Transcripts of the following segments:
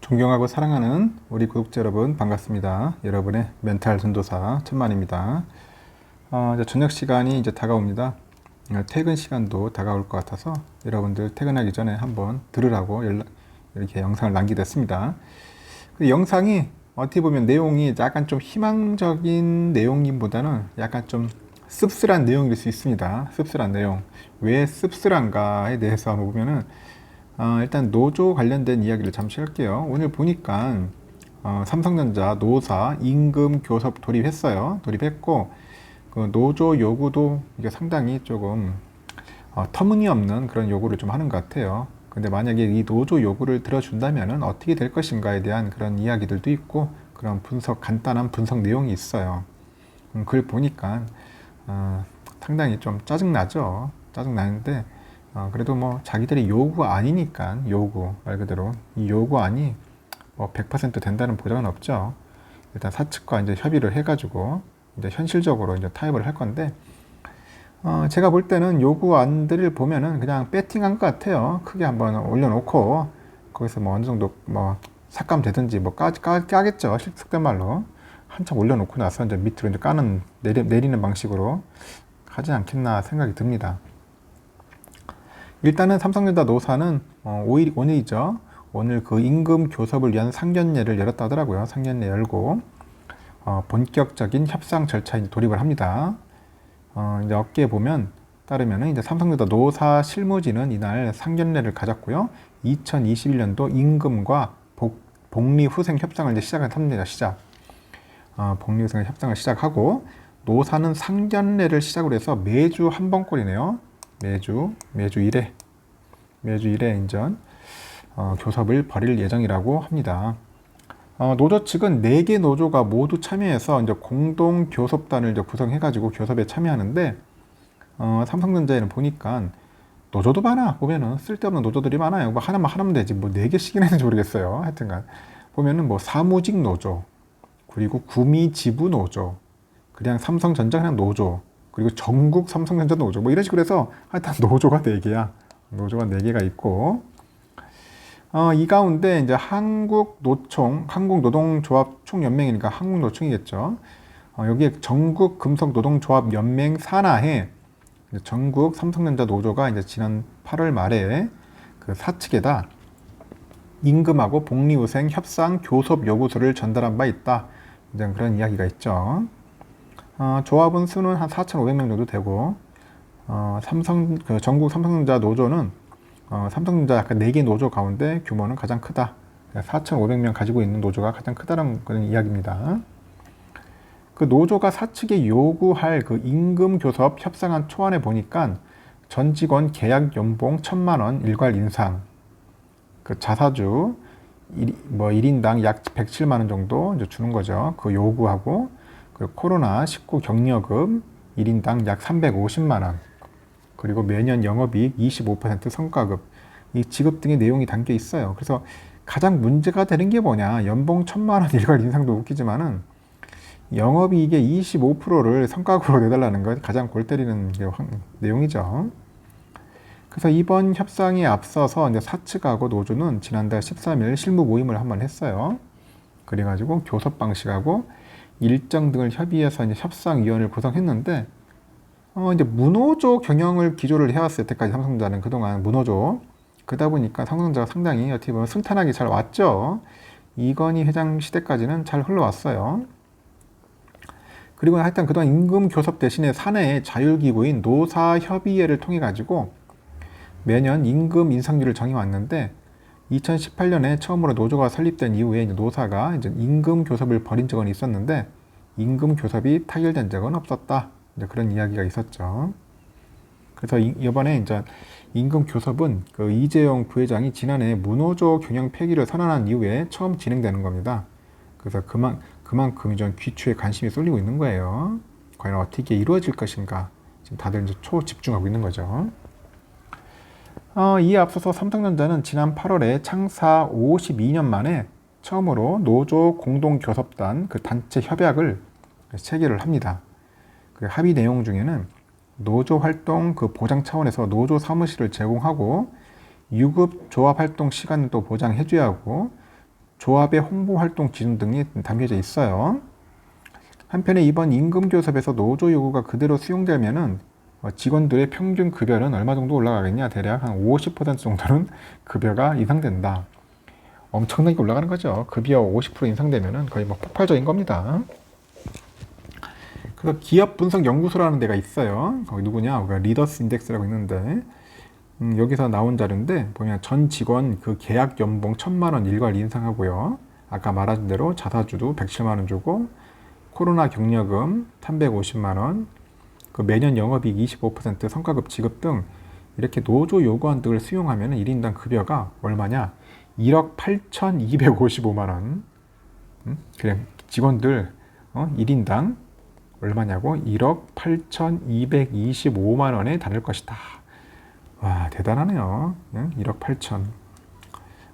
존경하고 사랑하는 우리 구독자 여러분 반갑습니다. 여러분의 멘탈 전도사 천만입니다. 이제 저녁 시간이 이제 다가옵니다. 퇴근 시간도 다가올 것 같아서 여러분들 퇴근하기 전에 한번 들으라고 이렇게 영상을 남기겠습니다. 그 영상이 어떻게 보면 내용이 약간 좀 희망적인 내용보다는 약간 좀 씁쓸한 내용일 수 있습니다. 씁쓸한 내용. 왜 씁쓸한가에 대해서 한번 보면은 일단 노조 관련된 이야기를 잠시 할게요. 오늘 보니까 삼성전자 노사 임금 교섭 돌입했어요. 돌입했고 그 노조 요구도 이게 상당히 조금 터무니없는 그런 요구를 좀 하는 것 같아요. 근데 만약에 이 노조 요구를 들어준다면은 어떻게 될 것인가에 대한 그런 이야기들도 있고 그런 간단한 분석 내용이 있어요. 그걸 보니까 상당히 좀 짜증나죠. 짜증나는데 그래도 뭐 자기들이 요구 아니니까 요구 말 그대로 이 요구안이 뭐 100% 된다는 보장은 없죠. 일단 사측과 이제 협의를 해가지고 이제 현실적으로 이제 타협을 할 건데 제가 볼 때는 요구안들을 보면은 그냥 배팅한 것 같아요. 크게 한번 올려놓고 거기서 뭐 어느 정도 뭐 삭감 되든지 뭐 까겠죠. 속된 말로 한참 올려놓고 나서 이제 밑으로 이제 내리는 방식으로 하지 않겠나 생각이 듭니다. 일단은 삼성전자 노사는 오늘이죠. 오늘 그 임금 교섭을 위한 상견례를 열었다 하더라고요. 상견례 열고 본격적인 협상 절차에 돌입을 합니다. 이제 업계에 보면 따르면은 이제 삼성전자 노사 실무진은 이날 상견례를 가졌고요. 2021년도 임금과 복리후생 협상을 이제 시작을 합니다. 복리후생 협상을 시작하고 노사는 상견례를 시작으로 해서 매주 한 번꼴이네요. 매주 1회 인전 교섭을 벌일 예정이라고 합니다. 노조 측은 4개 노조가 모두 참여해서 이제 공동 교섭단을 이제 구성해가지고 교섭에 참여하는데 삼성전자에는 보니까 노조도 많아. 보면은 쓸데없는 노조들이 많아요. 뭐 하나만 되지 뭐 4개씩이나 했는지 모르겠어요. 하여튼간 보면은 뭐 사무직 노조, 그리고 구미지부 노조, 그냥 삼성전자 그냥 노조, 그리고 전국 삼성전자 노조 뭐 이런 식으로 해서 하여튼 노조가 4개야. 노조가 4개가 있고 이 가운데 이제 한국노동조합 총연맹이니까 한국노총이겠죠. 여기에 전국 금속노동조합 연맹 산하에 전국 삼성전자 노조가 이제 지난 8월 말에 그 사측에다 임금하고 복리후생 협상 교섭 요구서를 전달한 바 있다. 이제 그런 이야기가 있죠. 조합원 수는 한 4,500명 정도 되고 전국 삼성전자 노조는 삼성전자 약간 4개 노조 가운데 규모는 가장 크다. 4,500명 가지고 있는 노조가 가장 크다는 그런 이야기입니다. 그 노조가 사측에 요구할 그 임금 교섭 협상안 초안에 보니까 전 직원 계약 연봉 1,000만 원 일괄 인상, 그 자사주 1인당 약 107만 원 정도 이제 주는 거죠. 그 요구하고 그 코로나19 격려금 1인당 약 350만 원, 그리고 매년 영업이익 25% 성과급, 이 지급 등의 내용이 담겨 있어요. 그래서 가장 문제가 되는 게 뭐냐, 연봉 1,000만 원 일괄 인상도 웃기지만은 영업이익의 25%를 성과급으로 내달라는 것, 가장 골 때리는 내용이죠. 그래서 이번 협상에 앞서서 이제 사측하고 노조는 지난달 13일 실무 모임을 한번 했어요. 그래가지고 교섭 방식하고 일정 등을 협의해서 이제 협상위원회를 구성했는데 이제 무노조 경영을 기조를 해왔어요. 여태까지 삼성전자는 그동안 무노조. 그러다 보니까 삼성전자가 상당히 어떻게 보면 순탄하게 잘 왔죠. 이건희 회장 시대까지는 잘 흘러왔어요. 그리고 하여튼 그동안 임금 교섭 대신에 사내의 자율기구인 노사협의회를 통해 가지고 매년 임금 인상률을 정해왔는데 2018년에 처음으로 노조가 설립된 이후에 이제 노사가 이제 임금 교섭을 벌인 적은 있었는데 임금 교섭이 타결된 적은 없었다. 이제 그런 이야기가 있었죠. 그래서 이번에 이제 임금 교섭은 그 이재용 부회장이 지난해 무노조 경영 폐기를 선언한 이후에 처음 진행되는 겁니다. 그래서 그만큼 좀 귀추에 관심이 쏠리고 있는 거예요. 과연 어떻게 이루어질 것인가 지금 다들 이제 초집중하고 있는 거죠. 이에 앞서서 삼성전자는 지난 8월에 창사 52년 만에 처음으로 노조 공동교섭단 그 단체 협약을 체결을 합니다. 그 합의 내용 중에는 노조 활동 그 보장 차원에서 노조 사무실을 제공하고 유급 조합 활동 시간을 또 보장해줘야 하고 조합의 홍보 활동 기준 등이 담겨져 있어요. 한편에 이번 임금교섭에서 노조 요구가 그대로 수용되면은 직원들의 평균 급여는 얼마 정도 올라가겠냐? 대략 한 50% 정도는 급여가 인상된다. 엄청나게 올라가는 거죠. 급여 50% 인상되면은 거의 뭐 폭발적인 겁니다. 그래서 기업 분석 연구소라는 데가 있어요. 거기 누구냐? 리더스 인덱스라고 있는데 여기서 나온 자료인데 보면 전 직원 그 계약 연봉 1,000만 원 일괄 인상하고요. 아까 말한 대로 자사주도 107만 원 주고 코로나 격려금 350만 원, 그 매년 영업이익 25% 성과급 지급 등 이렇게 노조 요구안 등을 수용하면 1인당 급여가 얼마냐? 1억 8,255만 원. 그냥 직원들 1인당 얼마냐고? 1억 8,225만 원에 달할 것이다. 와, 대단하네요. 1억 8천.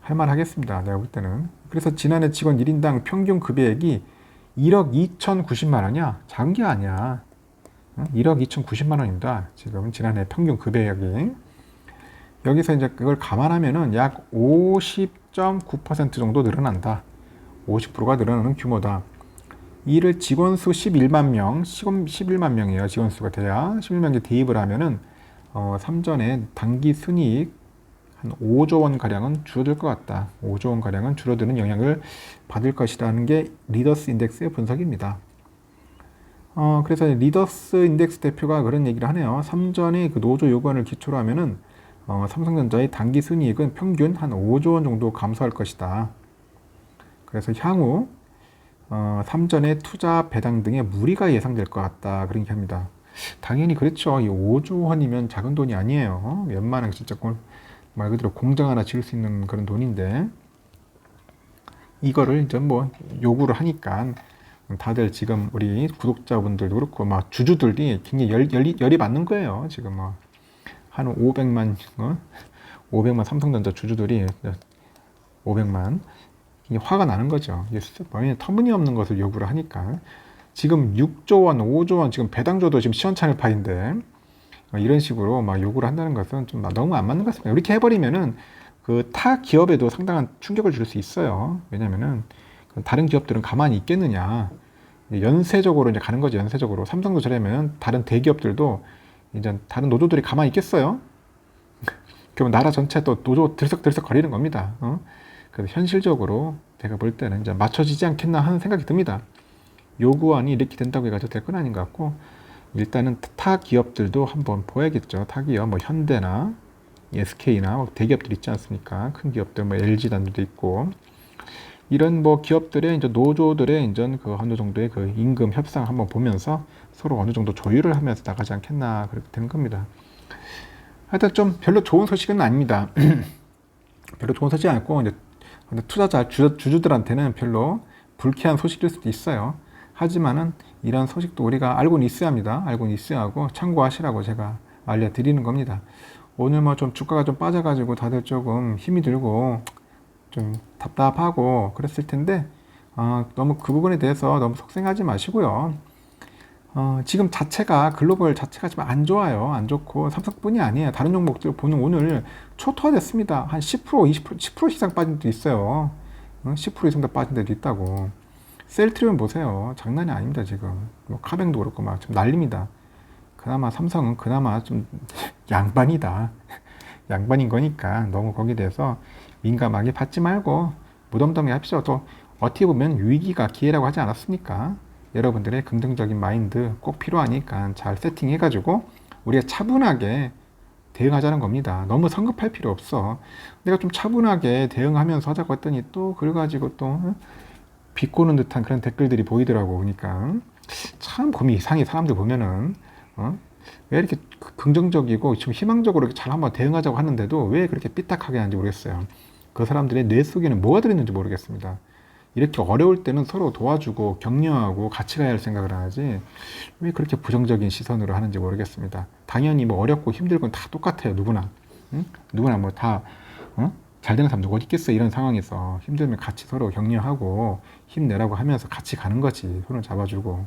할만하겠습니다. 내가 볼 때는. 그래서 지난해 직원 1인당 평균 급여액이 1억 2,090만 원이야. 작은 게 아니야. 1억 2,090만 원입니다. 지금 지난해 평균 급여액이. 여기서 이제 그걸 감안하면은 약 50.9% 정도 늘어난다. 50%가 늘어나는 규모다. 이를 직원 수 11만 명, 11만 명이에요. 직원 수가 돼야 11만 개 대입을 하면은 3전에 당기 순이익 한 5조 원 가량은 줄어들 것 같다. 5조 원 가량은 줄어드는 영향을 받을 것이라는 게 리더스 인덱스의 분석입니다. 그래서 리더스 인덱스 대표가 그런 얘기를 하네요. 3전의 그 노조 요구안을 기초로 하면은 삼성전자의 당기 순이익은 평균 한 5조 원 정도 감소할 것이다. 그래서 향후 3전의 투자 배당 등의 무리가 예상될 것 같다. 그런 얘기 합니다. 당연히 그렇죠. 이 5조 원이면 작은 돈이 아니에요. 웬만한 진짜 말 그대로 공장 하나 지을 수 있는 그런 돈인데 이거를 이제 뭐 요구를 하니까 다들 지금 우리 구독자분들도 그렇고 막 주주들이 굉장히 열이 받는 거예요. 지금 한 500만 삼성전자 주주들이 500만 화가 나는 거죠. 터무니없는 것을 요구를 하니까 지금 6조 원, 5조 원 지금 배당줘도 지금 시원찮을 파인데 이런 식으로 막 요구를 한다는 것은 좀 너무 안 맞는 것 같습니다. 이렇게 해버리면은 그 타 기업에도 상당한 충격을 줄 수 있어요. 왜냐면은 다른 기업들은 가만히 있겠느냐. 연쇄적으로 이제 가는 거죠. 연쇄적으로. 삼성도 저러면 다른 대기업들도 이제 다른 노조들이 가만히 있겠어요. 그러면 나라 전체 또 노조 들썩들썩 거리는 겁니다. 그래서 현실적으로 제가 볼 때는 이제 맞춰지지 않겠나 하는 생각이 듭니다. 요구안이 이렇게 된다고 해가지고 될 건 아닌 것 같고 일단은 타 기업들도 한번 보야겠죠. 타 기업 뭐 현대나 SK나 뭐 대기업들 있지 않습니까? 큰 기업들 뭐 LG단도 있고 이런 뭐 기업들의 이제 노조들의 이제 그 어느 정도의 그 임금 협상 한번 보면서 서로 어느 정도 조율을 하면서 나가지 않겠나 그렇게 되는 겁니다. 하여튼 좀 별로 좋은 소식은 아닙니다. 별로 좋은 소식이 아니고 이제 투자자 주주들한테는 별로 불쾌한 소식일 수도 있어요. 하지만은 이런 소식도 우리가 알고는 있어야 합니다. 알고는 있어야 하고 참고하시라고 제가 알려드리는 겁니다. 오늘 뭐 좀 주가가 좀 빠져가지고 다들 조금 힘이 들고 좀 답답하고 그랬을 텐데 너무 그 부분에 대해서 너무 속상하지 마시고요. 지금 자체가 글로벌 자체가 좀 안 좋아요. 안 좋고 삼성뿐이 아니에요. 다른 종목들 보는 오늘 초토화됐습니다. 한 10%, 20%, 10% 이상 빠진 데도 있어요. 10% 이상 다 빠진 데도 있다고. 셀트리온 보세요. 장난이 아닙니다. 지금 뭐 카뱅도 그렇고 막 좀 난립니다. 그나마 삼성은 그나마 좀 양반이다. 양반인 거니까 너무 거기에 대해서 민감하게 받지 말고 무덤덤해 합시다. 또 어떻게 보면 위기가 기회라고 하지 않았습니까? 여러분들의 긍정적인 마인드 꼭 필요하니까 잘 세팅해가지고 우리가 차분하게 대응하자는 겁니다. 너무 성급할 필요 없어. 내가 좀 차분하게 대응하면서 하자고 했더니 또 그래가지고 또 비꼬는 듯한 그런 댓글들이 보이더라고. 그러니까 참 고민이 이상해. 사람들 보면은 왜 이렇게 긍정적이고 지금 희망적으로 이렇게 잘 한번 대응하자고 하는데도 왜 그렇게 삐딱하게 하는지 모르겠어요. 그 사람들의 뇌 속에는 뭐가 들어있는지 모르겠습니다. 이렇게 어려울 때는 서로 도와주고 격려하고 같이 가야 할 생각을 하지 왜 그렇게 부정적인 시선으로 하는지 모르겠습니다. 당연히 뭐 어렵고 힘들고 다 똑같아요. 누구나. 누구나 뭐 다 잘 되는 사람 누구 어디 있겠어. 이런 상황에서 힘들면 같이 서로 격려하고 힘내라고 하면서 같이 가는 거지. 손을 잡아주고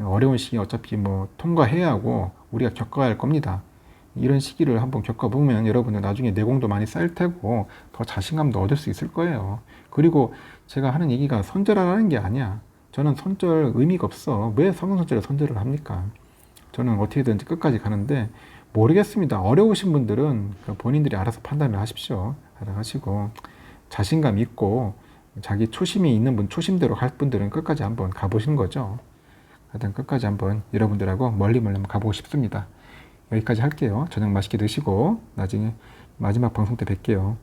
어려운 시기 어차피 뭐 통과해야 하고 우리가 겪어야 할 겁니다. 이런 시기를 한번 겪어보면 여러분들 나중에 내공도 많이 쌓일 테고 더 자신감도 얻을 수 있을 거예요. 그리고 제가 하는 얘기가 손절하라는 게 아니야. 저는 손절 의미가 없어. 왜 성형손절에 손절을 합니까? 저는 어떻게든지 끝까지 가는데 모르겠습니다. 어려우신 분들은 본인들이 알아서 판단을 하십시오. 하시고 자신감 있고 자기 초심이 있는 분, 초심대로 갈 분들은 끝까지 한번 가보시는 거죠. 하여튼 끝까지 한번 여러분들하고 멀리 한번 가보고 싶습니다. 여기까지 할게요. 저녁 맛있게 드시고 나중에 마지막 방송 때 뵐게요.